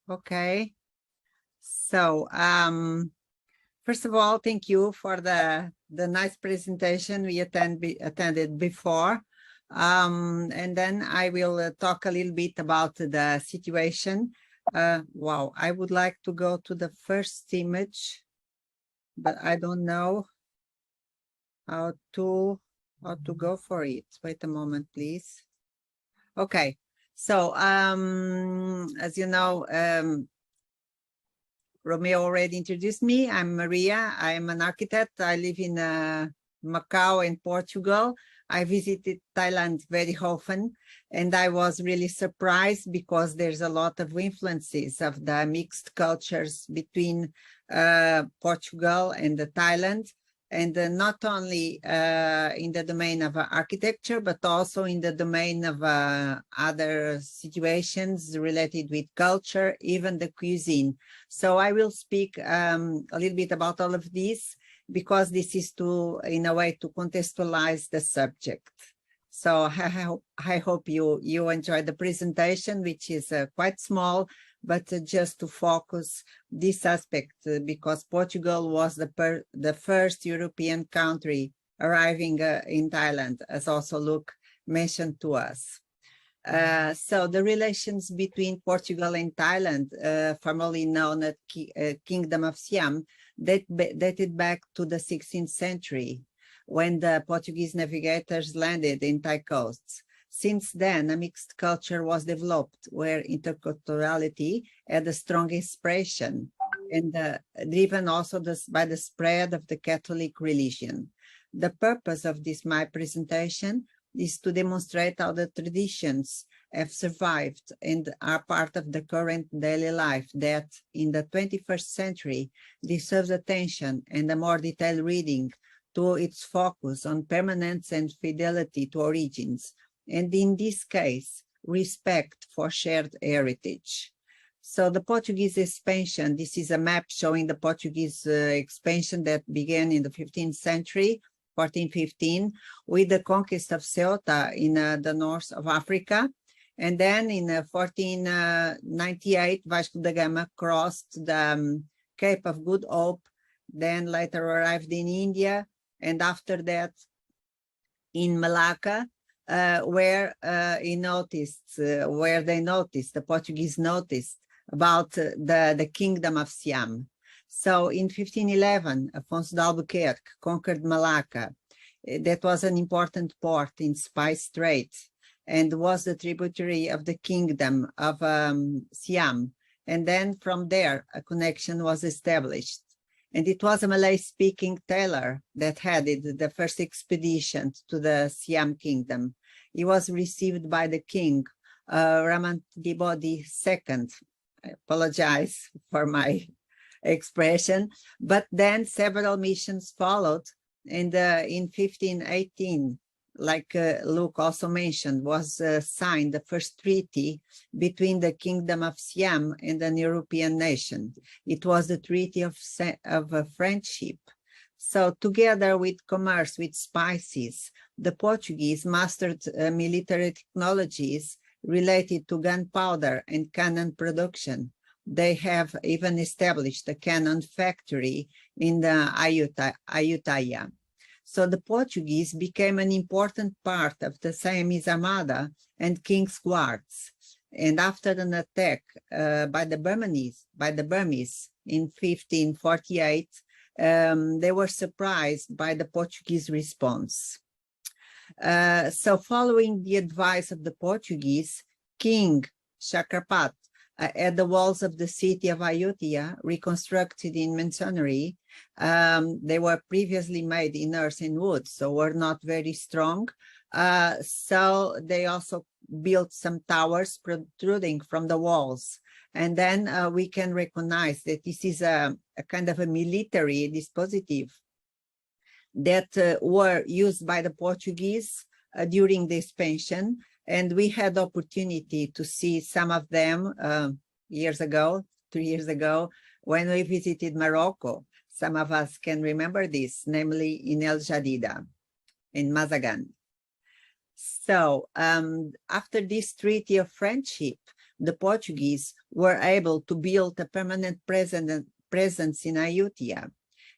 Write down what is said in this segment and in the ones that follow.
Okay. So, first of all, thank you for the nice presentation we attended before. And then I will talk a little bit about the situation. Wow, I would like to go to the first image, but I don't know how to go for it. Wait a moment, please. Okay. So, as you know, Romeo already introduced me. I'm Maria. I'm an architect. I live in Macau in Portugal. I visited Thailand very often, and I was really surprised because there's a lot of influences of the mixed cultures between Portugal and Thailand, and not only in the domain of architecture, but also in the domain of other situations related with culture, even the cuisine. So I will speak a little bit about all of this, because this is in a way, to contextualize the subject. So I hope you enjoyed the presentation, which is quite small, but just to focus this aspect, because Portugal was the first European country arriving in Thailand, as also Luke mentioned to us. So the relations between Portugal and Thailand, formerly known as Kingdom of Siam, dated back to the 16th century, when the Portuguese navigators landed in Thai coasts. Since then, a mixed culture was developed, where interculturality had a strong expression, and driven also by the spread of the Catholic religion. The purpose of my presentation is to demonstrate how the traditions have survived and are part of the current daily life that, in the 21st century, deserves attention and a more detailed reading to its focus on permanence and fidelity to origins, and in this case, respect for shared heritage. So the Portuguese expansion, this is a map showing the Portuguese expansion that began in the 15th century, 1415, with the conquest of Ceuta in the north of Africa. And then in 1498, Vasco da Gama crossed the Cape of Good Hope, then later arrived in India, and after that in Malacca, where they noticed, the Portuguese noticed about the Kingdom of Siam. So in 1511, Afonso de Albuquerque conquered Malacca. That was an important port in Spice Strait, and was the tributary of the Kingdom of Siam. And then from there, a connection was established. And it was a Malay-speaking tailor that headed the first expedition to the Siam Kingdom. He was received by the king, Ramangibodi II. I apologize for my expression, but then several missions followed, and in 1518, like Luke also mentioned, was signed the first treaty between the Kingdom of Siam and an European nation. It was the Treaty of Friendship. So together with commerce with spices, the Portuguese mastered military technologies related to gunpowder and cannon production. They have even established a cannon factory in the Ayutthaya. So the Portuguese became an important part of the Siamese Armada and King's Guards. And after an attack by the Burmese in 1548, they were surprised by the Portuguese response. So following the advice of the Portuguese, King Chakrapat at the walls of the city of Ayutthaya, reconstructed in masonry. They were previously made in earth and wood, so were not very strong. So they also built some towers protruding from the walls. And then we can recognize that this is a kind of a military dispositive that were used by the Portuguese during the expansion. And we had the opportunity to see some of them 2 years ago, when we visited Morocco. Some of us can remember this, namely in El Jadida, in Mazagan. So after this treaty of friendship, the Portuguese were able to build a permanent presence in Ayutthaya.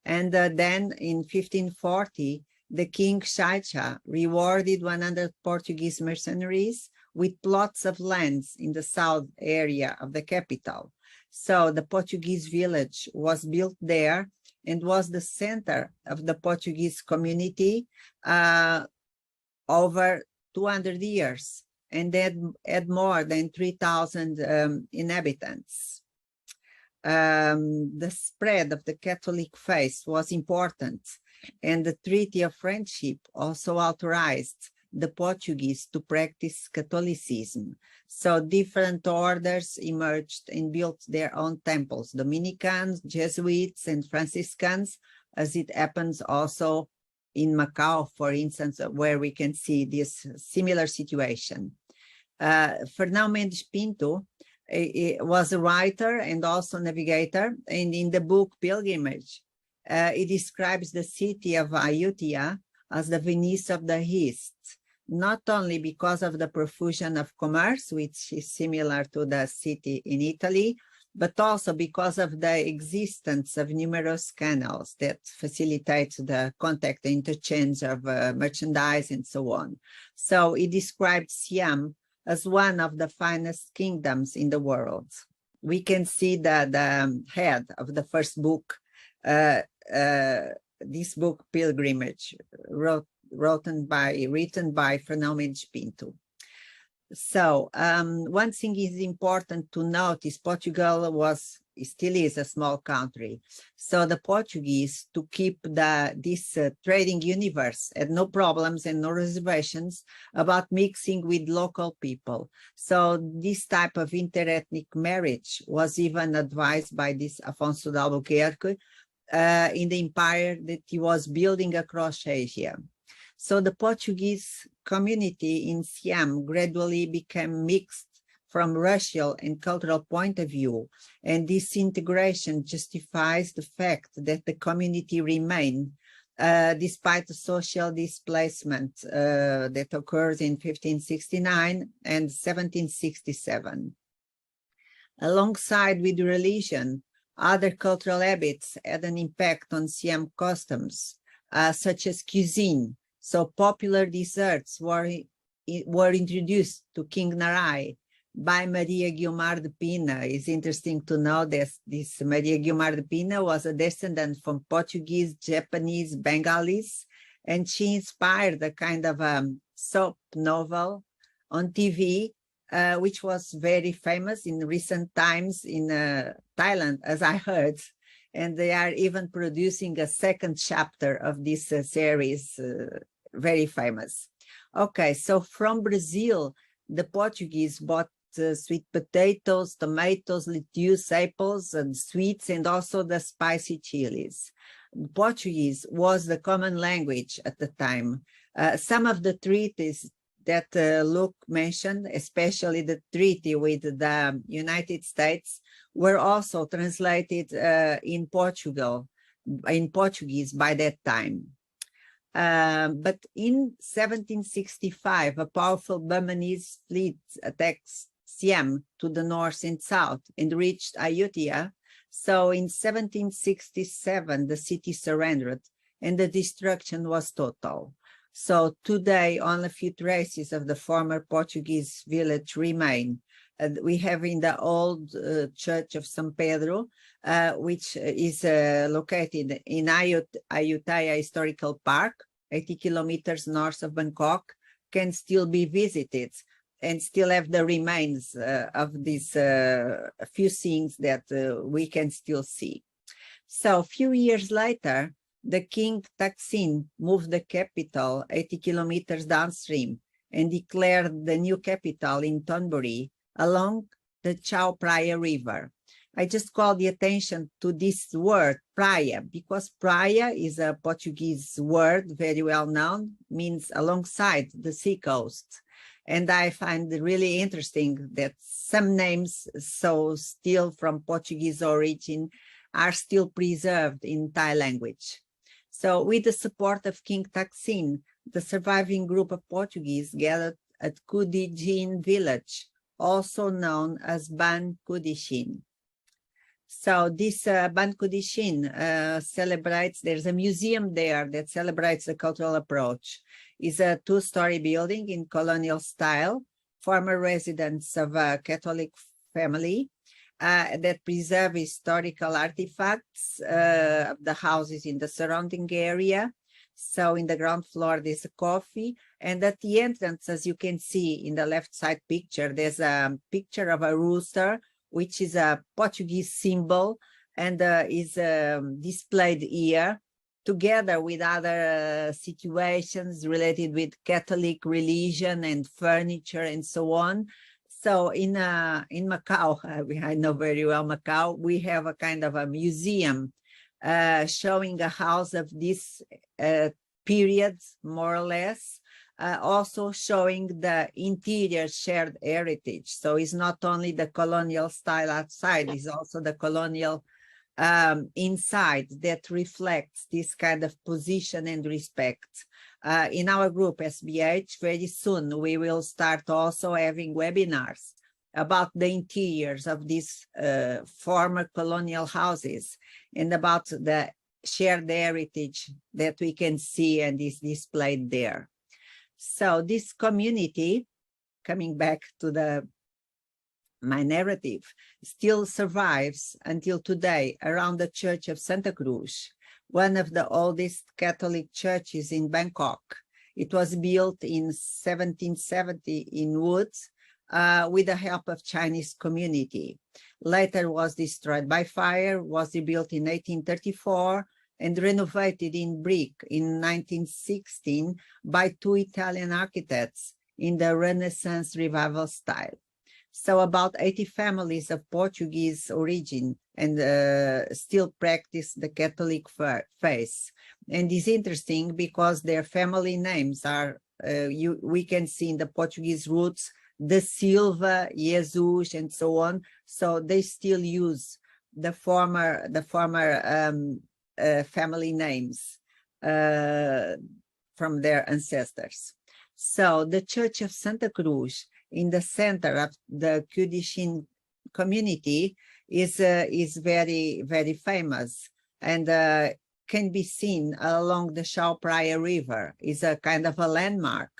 And then in 1540, the King Shaicha rewarded 100 Portuguese mercenaries with plots of lands in the south area of the capital. So the Portuguese village was built there and was the center of the Portuguese community over 200 years, and had more than 3,000 inhabitants. The spread of the Catholic faith was important, and the Treaty of Friendship also authorized the Portuguese to practice Catholicism. So different orders emerged and built their own temples, Dominicans, Jesuits, and Franciscans, as it happens also in Macau, for instance, where we can see this similar situation. Fernão Mendes Pinto was a writer and also navigator, and in the book Pilgrimage, he describes the city of Ayutthaya as the Venice of the East, not only because of the profusion of commerce, which is similar to the city in Italy, but also because of the existence of numerous canals that facilitate the contact, the interchange of merchandise and so on. So he described Siam as one of the finest kingdoms in the world. We can see the head of the first book, this book, Pilgrimage, written by Fernão Mendes Pinto. So one thing is important to note is Portugal still is a small country. So the Portuguese, to keep this trading universe, had no problems and no reservations about mixing with local people. So this type of interethnic marriage was even advised by this Afonso de Albuquerque in the empire that he was building across Asia. So the Portuguese community in Siam gradually became mixed from racial and cultural point of view, and this integration justifies the fact that the community remained despite the social displacement that occurred in 1569 and 1767. Alongside with religion, other cultural habits had an impact on Siam customs, such as cuisine. So popular desserts were introduced to King Narai by Maria Guiomar de Pina. It's interesting to know that this Maria Guiomar de Pina was a descendant from Portuguese, Japanese, Bengalis, and she inspired a kind of soap novel on TV, which was very famous in recent times in Thailand, as I heard. And they are even producing a second chapter of this series, very famous. Okay, so from Brazil, the Portuguese bought sweet potatoes, tomatoes, lettuce, apples, and sweets, and also the spicy chilies. Portuguese was the common language at the time. Some of the treaties that Luke mentioned, especially the treaty with the United States, were also translated in Portuguese by that time. But in 1765, a powerful Burmese fleet attacked Siam to the north and south and reached Ayutthaya. So in 1767, the city surrendered and the destruction was total. So today, only a few traces of the former Portuguese village remain. We have in the old church of San Pedro, which is located in Ayutthaya Historical Park, 80 kilometers north of Bangkok, can still be visited and still have the remains of these few things that we can still see. So a few years later, the King Taksin moved the capital 80 kilometers downstream and declared the new capital in Thornbury along the Chao Phraya River. I just call the attention to this word, praia, because praia is a Portuguese word, very well known, means alongside the seacoast. And I find it really interesting that some names, so still from Portuguese origin, are still preserved in Thai language. So with the support of King Taksin, the surviving group of Portuguese gathered at Kudijin village, also known as Ban Kudishin. So this Ban Kudishin celebrates, there's a museum there that celebrates the cultural approach. It's a two-story building in colonial style, former residence of a Catholic family that preserve historical artifacts of the houses in the surrounding area. So in the ground floor, there's a coffee. And at the entrance, as you can see in the left side picture, there's a picture of a rooster, which is a Portuguese symbol and is displayed here together with other situations related with Catholic religion and furniture and so on. So in Macau, I know very well Macau, we have a kind of a museum showing a house of this period, more or less, also showing the interior shared heritage. So it's not only the colonial style outside, it's also the colonial inside that reflects this kind of position and respect. In our group, SBH, very soon we will start also having webinars about the interiors of these former colonial houses and about the shared heritage that we can see and is displayed there. So this community, coming back to my narrative, still survives until today around the Church of Santa Cruz, one of the oldest Catholic churches in Bangkok. It was built in 1770 in wood with the help of Chinese community. Later was destroyed by fire, was rebuilt in 1834 and renovated in brick in 1916 by two Italian architects in the Renaissance Revival style. So about 80 families of Portuguese origin and still practice the Catholic faith. And it's interesting because their family names are, we can see in the Portuguese roots, the Silva, Jesus, and so on. So they still use the former family names from their ancestors. So the Church of Santa Cruz in the center of the Kudishin community is very, very famous and can be seen along the Chao Phraya River. Is a kind of a landmark.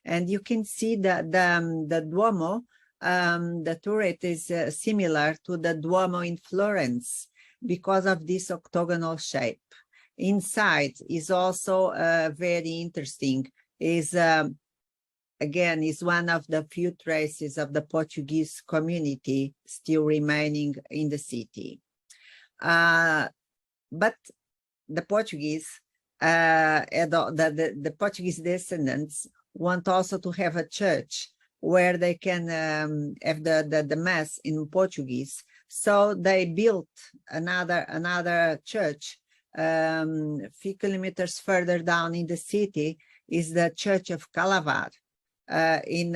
And you can see that the Duomo, the turret is similar to the Duomo in Florence because of this octagonal shape. Inside is also very interesting, again, is one of the few traces of the Portuguese community still remaining in the city. But the Portuguese, the Portuguese descendants want also to have a church where they can have the mass in Portuguese. So they built another church a few kilometers further down in the city is the Church of Calavar. In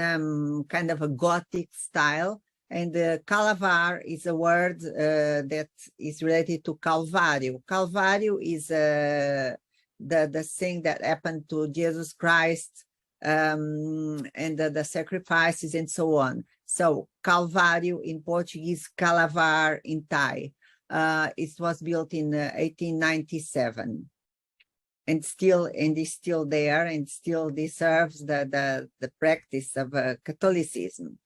kind of a Gothic style. And Calavar is a word that is related to Calvario. Calvario is the thing that happened to Jesus Christ and the sacrifices and so on. So Calvario in Portuguese, Calavar in Thai. It was built in 1897. And is still there and still deserves the practice of Catholicism.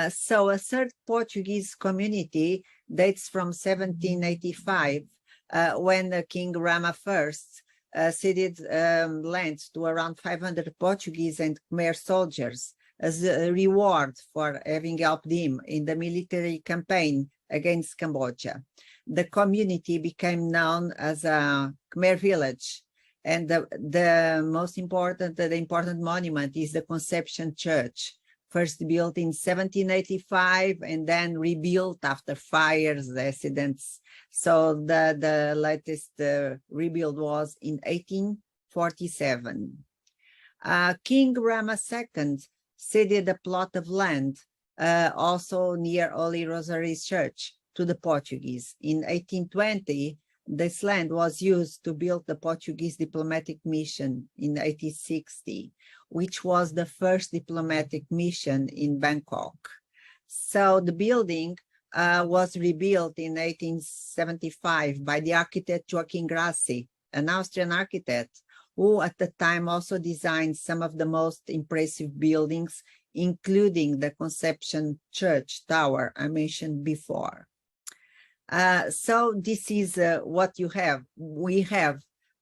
So a third Portuguese community dates from 1785 when King Rama I ceded land to around 500 Portuguese and Khmer soldiers as a reward for having helped him in the military campaign against Cambodia. The community became known as a Khmer village. And the important monument is the Conception Church, first built in 1785 and then rebuilt after fires, accidents. So the latest rebuild was in 1847. King Rama II ceded a plot of land also near Holy Rosary Church to the Portuguese. In 1820, this land was used to build the Portuguese diplomatic mission in 1860, which was the first diplomatic mission in Bangkok. So the building was rebuilt in 1875 by the architect Joachim Grassi, an Austrian architect, who at the time also designed some of the most impressive buildings, including the Conception Church Tower I mentioned before. So this is what we have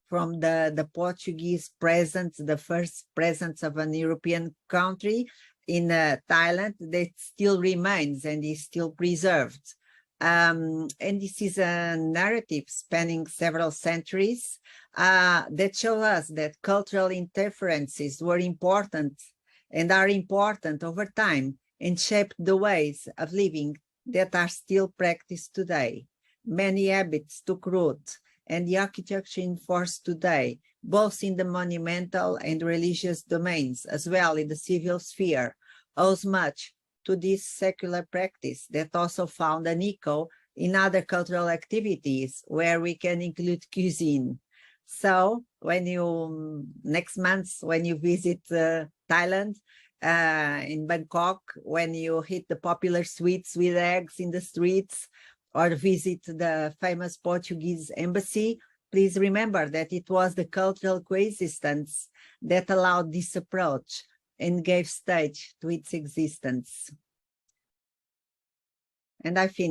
from the Portuguese presence, the first presence of an European country in Thailand that still remains and is still preserved. And this is a narrative spanning several centuries that show us that cultural interferences were important and are important over time and shaped the ways of living that are still practiced today. Many habits took root, and the architecture in force today, both in the monumental and religious domains, as well in the civil sphere, owes much to this secular practice that also found an echo in other cultural activities where we can include cuisine. So when you, next month, when you visit Thailand, in Bangkok, when you hit the popular sweets with eggs in the streets, or visit the famous Portuguese embassy, please remember that it was the cultural coexistence that allowed this approach and gave stage to its existence. And I finish.